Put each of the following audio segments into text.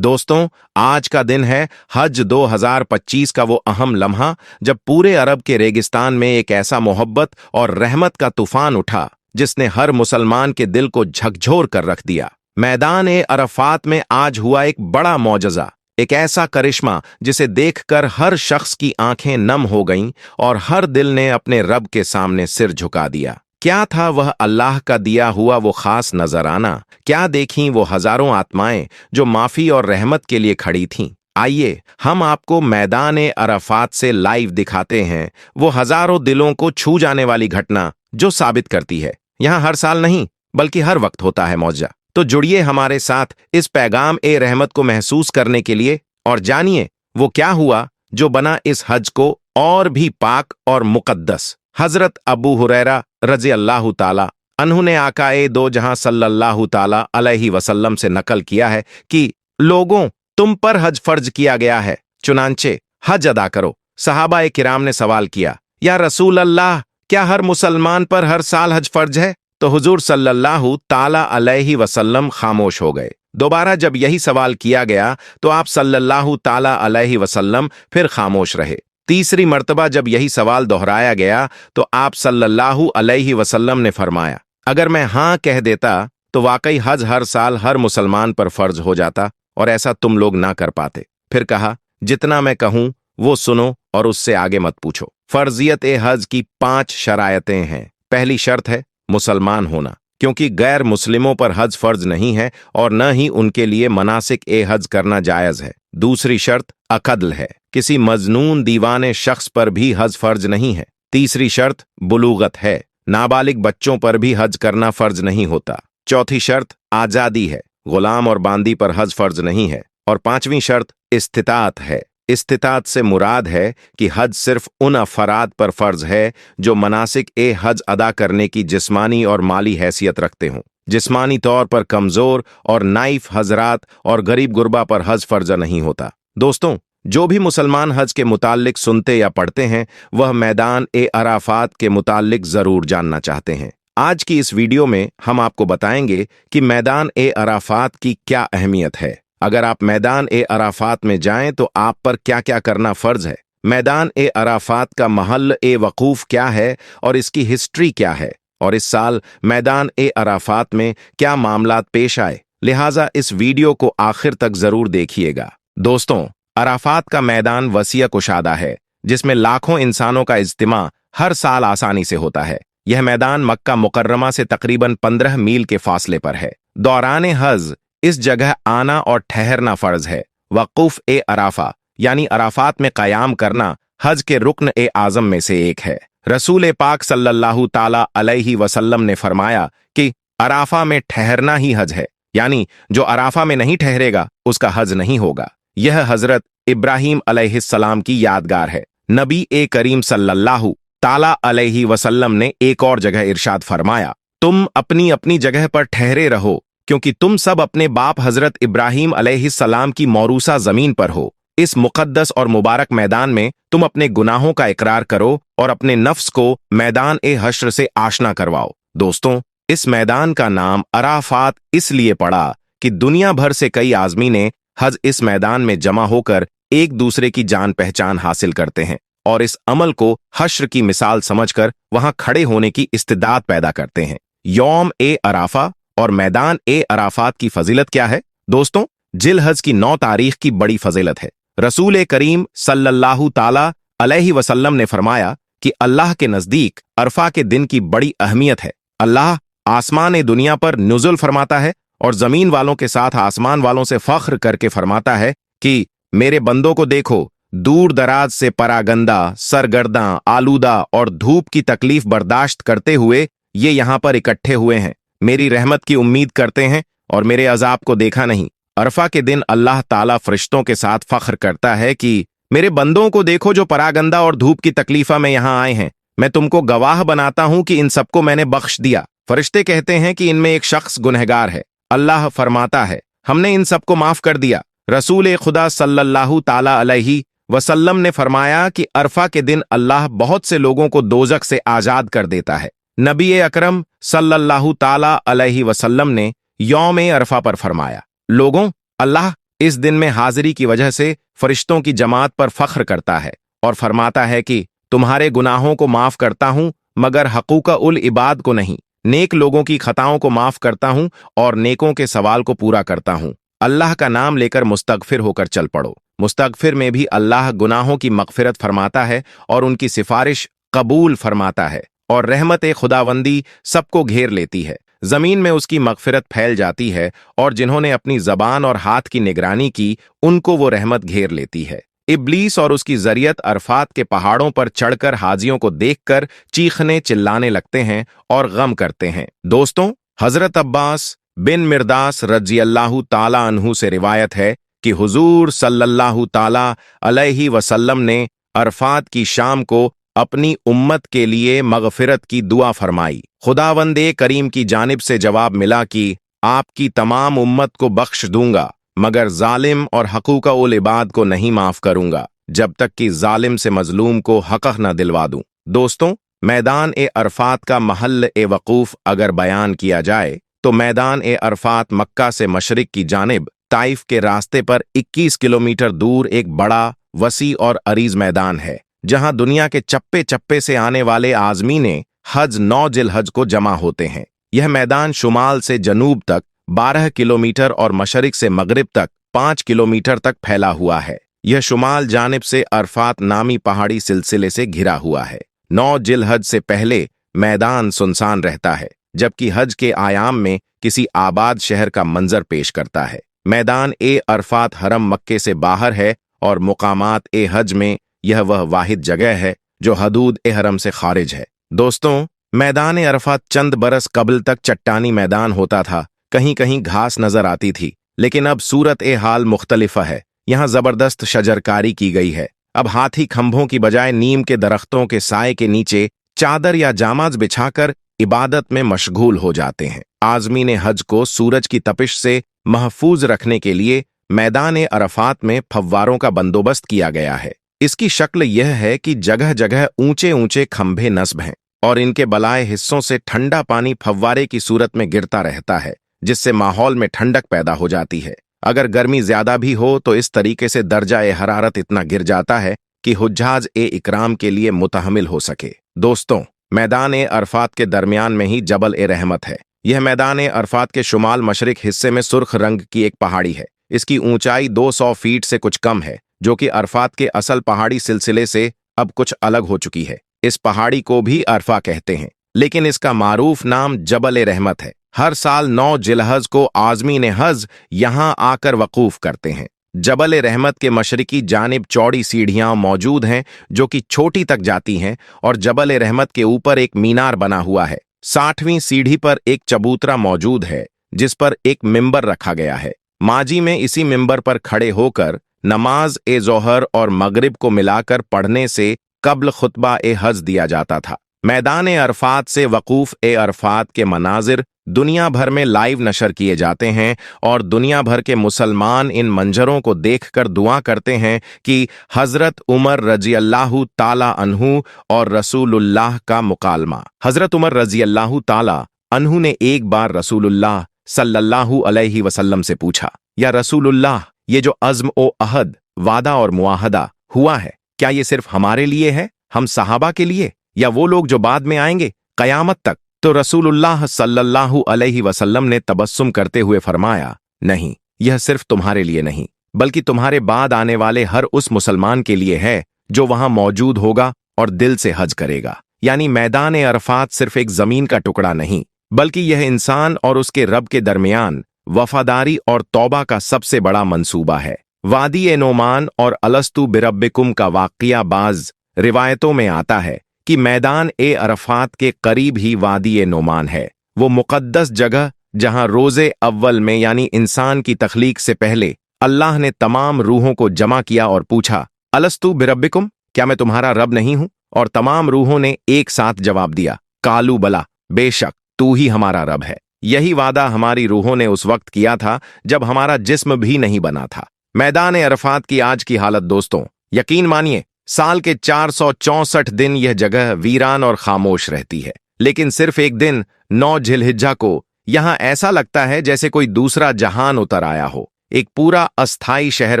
दोस्तों, आज का दिन है हज 2025 का वो अहम लम्हा जब पूरे अरब के रेगिस्तान में एक ऐसा मोहब्बत और रहमत का तूफान उठा जिसने हर मुसलमान के दिल को झकझोर कर रख दिया। मैदान ए अरफात में आज हुआ एक बड़ा मौजज़ा, एक ऐसा करिश्मा जिसे देखकर हर शख्स की आंखें नम हो गईं और हर दिल ने अपने रब के सामने सिर झुका दिया। क्या था वह अल्लाह का दिया हुआ वो खास नजराना? क्या देखीं वो हजारों आत्माएं जो माफी और रहमत के लिए खड़ी थीं? आइए हम आपको मैदान ए अरफात से लाइव दिखाते हैं वो हजारों दिलों को छू जाने वाली घटना जो साबित करती है यहाँ हर साल नहीं बल्कि हर वक्त होता है मौजा। तो जुड़िए हमारे साथ इस पैगाम ए रहमत को महसूस करने के लिए और जानिए वो क्या हुआ जो बना इस हज को और भी पाक और मुकद्दस। हजरत अबू हुरैरा रज़ी अल्लाह ताला अन्हु ने आकाए दो जहां सल्लल्लाहु ताला अलैहि वसल्लम से नकल किया है कि लोगों, तुम पर हज फर्ज किया गया है, चुनांचे हज अदा करो। सहाबा किराम ने सवाल किया, या रसूल अल्लाह, क्या हर मुसलमान पर हर साल हज फर्ज है? तो हुजूर सल्लल्लाहु ताला अलैहि वसल्लम खामोश हो गए। दोबारा जब यही सवाल किया गया तो आप सल्लल्लाहु ताला अलैहि वसल्लम फिर खामोश रहे। तीसरी मर्तबा जब यही सवाल दोहराया गया तो आप सल्लल्लाहु अलैहि वसल्लम ने फरमाया, अगर मैं हाँ कह देता तो वाकई हज हर साल हर मुसलमान पर फर्ज हो जाता और ऐसा तुम लोग ना कर पाते। फिर कहा, जितना मैं कहूं वो सुनो और उससे आगे मत पूछो। फर्जियत ए हज की 5 शरायतें हैं। पहली शर्त है मुसलमान होना, क्योंकि गैर मुस्लिमों पर हज फर्ज नहीं है और न ही उनके लिए मनासिक ए हज करना जायज है। दूसरी शर्त अकदल है, किसी मजनून दीवाने शख्स पर भी हज फर्ज नहीं है। तीसरी शर्त बुलूगत है, नाबालिग बच्चों पर भी हज करना फर्ज नहीं होता। चौथी शर्त आजादी है, गुलाम और बांदी पर हज फर्ज नहीं है। और पांचवी शर्त इस्तिताअत है। इस्तिताअत से मुराद है कि हज सिर्फ उन अफराद पर फर्ज है जो मनासिक ए हज अदा करने की जिस्मानी और माली हैसियत रखते हों। जिस्मानी तौर पर कमजोर और नाइफ हजरात और गरीब गुरबा पर हज फर्ज नहीं होता। दोस्तों, जो भी मुसलमान हज के मुताल्लिक सुनते या पढ़ते हैं वह मैदान ए अराफात के मुताल्लिक जरूर जानना चाहते हैं। आज की इस वीडियो में हम आपको बताएंगे कि मैदान ए अराफात की क्या अहमियत है। अगर आप मैदान ए अराफात में जाएं तो आप पर क्या क्या करना फर्ज है। मैदान ए अराफात का महल ए वकूफ क्या है और इसकी हिस्ट्री क्या है, और इस साल मैदान ए अराफात में क्या मामलात पेश आए। लिहाजा इस वीडियो को आखिर तक जरूर देखिएगा। दोस्तों, अराफात का मैदान वसीअ कुशादा है जिसमें लाखों इंसानों का इज्तिमा हर साल आसानी से होता है। यह मैदान मक्का मुकर्रमा से तकरीबन 15 मील के फासले पर है। दौरान हज इस जगह आना और ठहरना फर्ज है। वक़ूफ ए अराफा यानी अराफात में क़याम करना हज के रुक्न ए आज़म में से एक है। रसूल पाक सल्लल्लाहु ताला अलैहि वसल्लम ने फरमाया कि अराफा में ठहरना ही हज है, यानी जो अराफा में नहीं ठहरेगा उसका हज नहीं होगा। यह हजरत इब्राहीम अलैहिस्सलाम की यादगार है। नबी ए करीम सल्लल्लाहु ताला अलैहि वसल्लम ने एक और जगह इरशाद फरमाया, तुम अपनी अपनी जगह पर ठहरे रहो क्योंकि तुम सब अपने बाप हजरत इब्राहीम अलैहिस्सलाम की मौरूसा जमीन पर हो। इस मुकद्दस और मुबारक मैदान में तुम अपने गुनाहों का इकरार करो और अपने नफ्स को मैदान ए हश्र से आशना करवाओ। दोस्तों, इस मैदान का नाम अराफात इसलिए पड़ा कि दुनिया भर से कई आज़मी ने हज इस मैदान में जमा होकर एक दूसरे की जान पहचान हासिल करते हैं और इस अमल को हश्र की मिसाल समझकर वहां खड़े होने की इस्तिदाद पैदा करते हैं। यौम ए अराफा और मैदान ए अराफात की फजीलत क्या है? दोस्तों, जिल हज की 9 तारीख की बड़ी फजीलत है। रसूल करीम सल्लल्लाहु ताला अलैहि वसल्लम ने फरमाया कि अल्लाह के नजदीक अरफा के दिन की बड़ी अहमियत है। अल्लाह आसमान दुनिया पर नुज़ुल फरमाता है और जमीन वालों के साथ आसमान वालों से फख्र करके फरमाता है कि मेरे बंदों को देखो, दूर दराज से परागंदा, सरगर्दा, आलूदा और धूप की तकलीफ बर्दाश्त करते हुए ये यहाँ पर इकट्ठे हुए हैं। मेरी रहमत की उम्मीद करते हैं और मेरे अजाब को देखा नहीं। अरफा के दिन अल्लाह ताला फरिश्तों के साथ फख्र करता है कि मेरे बंदों को देखो जो परागंदा और धूप की तकलीफा में यहाँ आए हैं। मैं तुमको गवाह बनाता हूं कि इन सबको मैंने बख्श दिया। फरिश्ते कहते हैं कि इनमें एक शख्स गुनहगार है। अल्लाह फरमाता है, हमने इन सबको माफ कर दिया। रसूल खुदा सल्लल्लाहु ताला अलैहि वसल्लम ने फरमाया कि अरफा के दिन अल्लाह बहुत से लोगों को दोजख से आजाद कर देता है। नबी अकरम सल्लल्लाहु ताला अलैहि वसल्लम ने यौम अरफा पर फरमाया, लोगों, अल्लाह इस दिन में हाजिरी की वजह से फरिश्तों की जमात पर फख्र करता है और फरमाता है कि तुम्हारे गुनाहों को माफ करता हूं मगर हकूक़ उल इबाद को नहीं। नेक लोगों की खताओं को माफ करता हूं और नेकों के सवाल को पूरा करता हूं। अल्लाह का नाम लेकर मुस्तगफिर होकर चल पड़ो। मुस्तगफिर में भी अल्लाह गुनाहों की मगफिरत फरमाता है और उनकी सिफारिश कबूल फरमाता है और रहमत खुदावंदी सबको घेर लेती है। जमीन में उसकी मगफिरत फैल जाती है और जिन्होंने अपनी जबान और हाथ की निगरानी की उनको वो रहमत घेर लेती है। इब्लीस और उसकी जरियत अरफात के पहाड़ों पर चढ़कर हाजियों को देखकर चीखने चिल्लाने लगते हैं और गम करते हैं। दोस्तों, हजरत अब्बास बिन मिर्दास रजी अल्लाहु ताला अन्हु से रिवायत है कि हुजूर सल्लल्लाहु ताला अलैहि वसल्लम ने अरफात की शाम को अपनी उम्मत के लिए मगफिरत की दुआ फरमाई। खुदावंदे करीम की जानिब से जवाब मिला कि आपकी तमाम उम्मत को बख्श दूंगा मगर जालिम और हकूक़ उल इबाद को नहीं माफ करूंगा जब तक कि जालिम से मजलूम को हक़ न दिलवा दूं। दोस्तों, मैदान ए अरफात का महल ए वकूफ अगर बयान किया जाए तो मैदान ए अरफात मक्का से मशरिक की जानिब ताइफ के रास्ते पर 21 किलोमीटर दूर एक बड़ा वसी और अरीज मैदान है जहां दुनिया के चप्पे चप्पे से आने वाले आज़मीने हज 9 जिलहज को जमा होते हैं। यह मैदान शुमाल से जनूब तक 12 किलोमीटर और मशरिक से मगरिब तक 5 किलोमीटर तक फैला हुआ है। यह शुमाल जानिब से अरफात नामी पहाड़ी सिलसिले से घिरा हुआ है। 9 जिलहज से पहले मैदान सुनसान रहता है जबकि हज के आयाम में किसी आबाद शहर का मंजर पेश करता है। मैदान ए अरफात हरम मक्के से बाहर है और मुकामात ए हज में यह वह वाहिद जगह है जो हदूद ए हरम से खारिज है। दोस्तों, मैदान ए अरफात चंद बरस कबल तक चट्टानी मैदान होता था। कहीं कहीं घास नजर आती थी, लेकिन अब सूरत ए हाल मुख्तलिफ है। यहाँ जबरदस्त शजरकारी की गई है। अब हाथी खंभों की बजाय नीम के दरख्तों के साए के नीचे चादर या जामाज बिछाकर इबादत में मशगूल हो जाते हैं। आज़मीन हज को सूरज की तपिश से महफूज रखने के लिए मैदान ए अरफात में फव्वारों का बंदोबस्त किया गया है। इसकी शक्ल यह है कि जगह जगह ऊंचे ऊंचे खंभे नस्ब हैं और इनके बलाए हिस्सों से ठंडा पानी फव्वारे की सूरत में गिरता रहता है जिससे माहौल में ठंडक पैदा हो जाती है। अगर गर्मी ज्यादा भी हो तो इस तरीके से दर्जा ए हरारत इतना गिर जाता है कि हुज्जाज ए इकराम के लिए मुतहमिल हो सके। दोस्तों, मैदान ए अरफात के दरमियान में ही जबल ए रहमत है। यह मैदान ए अरफात के शुमाल मशरिक हिस्से में सुर्ख रंग की एक पहाड़ी है। इसकी ऊंचाई 200 फीट से कुछ कम है जो कि अरफात के असल पहाड़ी सिलसिले से अब कुछ अलग हो चुकी है। इस पहाड़ी को भी अरफा कहते हैं, लेकिन इसका मारूफ नाम जबल ए रहमत है। हर साल 9 जिलहज को आज़मीन हज यहां आकर वकूफ करते हैं। जबल ए रहमत के मशरिकी जानिब चौड़ी सीढ़ियां मौजूद हैं जो कि छोटी तक जाती हैं और जबल ए रहमत के ऊपर एक मीनार बना हुआ है। 60वीं सीढ़ी पर एक चबूतरा मौजूद है जिस पर एक मिंबर रखा गया है। माजी में इसी मिंबर पर खड़े होकर नमाज ए जोहर और मगरिब को मिलाकर पढ़ने से कब्ल खुतबा ए हज दिया जाता था। मैदान ए अरफात से वकूफ ए अरफात के मनाजिर दुनिया भर में लाइव नशर किए जाते हैं और दुनिया भर के मुसलमान इन मंजरों को देखकर दुआ करते हैं कि हजरत उमर रजी अल्लाहु ताला अन्हु और रसूलुल्लाह का मुकालमा। हजरत उमर रजी अल्लाहु ताला अन्हु ने एक बार रसूलुल्लाह सल्लल्लाहु अलैहि वसल्लम से पूछा, या रसूलुल्लाह, ये जो अज़्म ओ अहद, वादा और मुआहदा हुआ है, क्या ये सिर्फ हमारे लिए है, हम सहाबा के लिए, या वो लोग जो बाद में आएंगे कयामत तक? तो रसूलुल्लाह सल्लल्लाहु अलैहि वसल्लम ने तबस्सुम करते हुए फरमाया, नहीं, यह सिर्फ तुम्हारे लिए नहीं बल्कि तुम्हारे बाद आने वाले हर उस मुसलमान के लिए है जो वहां मौजूद होगा और दिल से हज करेगा। यानी मैदान ए अरफात सिर्फ एक जमीन का टुकड़ा नहीं बल्कि यह इंसान और उसके रब के दरमियान वफादारी और तौबा का सबसे बड़ा मंसूबा है। वादी ए नोमान और अलस्तु बिरब्बिकुम का वाक़िया बाज रिवायतों में आता है कि मैदान ए अरफात के करीब ही वादी ए नोमान है, वो मुक़द्दस जगह जहां रोज़े अव्वल में यानी इंसान की तख्लीक से पहले अल्लाह ने तमाम रूहों को जमा किया और पूछा, अलस्तु बिरब्बिकुम, क्या मैं तुम्हारा रब नहीं हूं? और तमाम रूहों ने एक साथ जवाब दिया, कालू बला, बेशक तू ही हमारा रब है। यही वादा हमारी रूहों ने उस वक्त किया था जब हमारा जिस्म भी नहीं बना था। मैदान ए अरफात की आज की हालत दोस्तों, यकीन मानिए साल के 464 दिन यह जगह वीरान और खामोश रहती है, लेकिन सिर्फ एक दिन 9 जिलहिज्जा को यहां ऐसा लगता है जैसे कोई दूसरा जहान उतर आया हो। एक पूरा अस्थाई शहर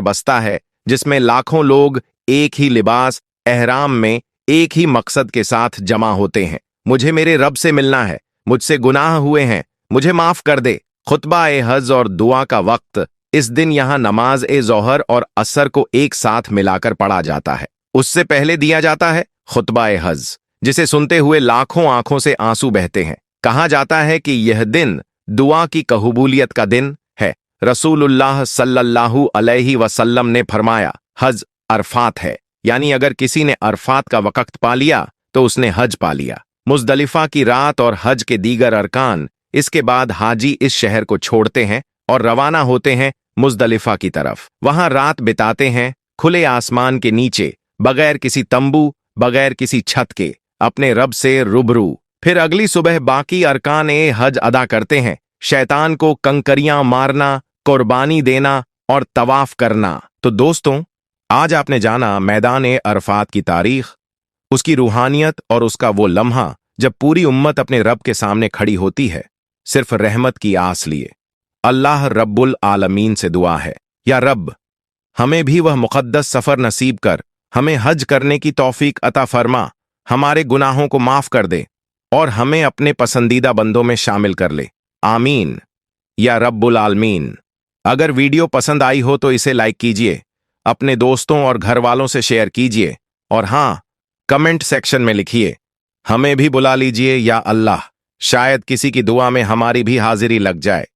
बसता है जिसमें लाखों लोग एक ही लिबास एहराम में एक ही मकसद के साथ जमा होते हैं। मुझे मेरे रब से मिलना है, मुझसे गुनाह हुए हैं, मुझे माफ कर दे। खुतबा ए हज और दुआ का वक्त इस दिन यहाँ नमाज ए ज़ोहर और असर को एक साथ मिलाकर पढ़ा जाता है। उससे पहले दिया जाता है खुतबा ए हज, जिसे सुनते हुए लाखों आंखों से आंसू बहते हैं। कहा जाता है कि यह दिन दुआ की कबूलियत का दिन है। रसूलुल्लाह सल्लल्लाहु अलैहि वसल्लम ने फरमाया, हज अरफात है, यानी अगर किसी ने अरफात का वक्त पा लिया तो उसने हज पा लिया। मुज़दलिफा की रात और हज के दीगर अरकान, इसके बाद हाजी इस शहर को छोड़ते हैं और रवाना होते हैं मुज़दलिफा की तरफ। वहां रात बिताते हैं खुले आसमान के नीचे, बगैर किसी तंबू, बगैर किसी छत के, अपने रब से रूबरू। फिर अगली सुबह बाकी अरकान ए हज अदा करते हैं। शैतान को कंकरियां मारना, कुर्बानी देना और तवाफ करना। तो दोस्तों, आज आपने जाना मैदान ए अरफात की तारीख, उसकी रूहानियत और उसका वो लम्हा जब पूरी उम्मत अपने रब के सामने खड़ी होती है, सिर्फ रहमत की आस लिए। अल्लाह रब्बुल आलमीन से दुआ है, या रब, हमें भी वह मुक़द्दस सफ़र नसीब कर, हमें हज करने की तौफीक अता फरमा, हमारे गुनाहों को माफ़ कर दे और हमें अपने पसंदीदा बंदों में शामिल कर ले। आमीन या रब्बुल आलमीन। अगर वीडियो पसंद आई हो तो इसे लाइक कीजिए, अपने दोस्तों और घर वालों से शेयर कीजिए, और हाँ, कमेंट सेक्शन में लिखिए, हमें भी बुला लीजिए या अल्लाह, शायद किसी की दुआ में हमारी भी हाजिरी लग जाए।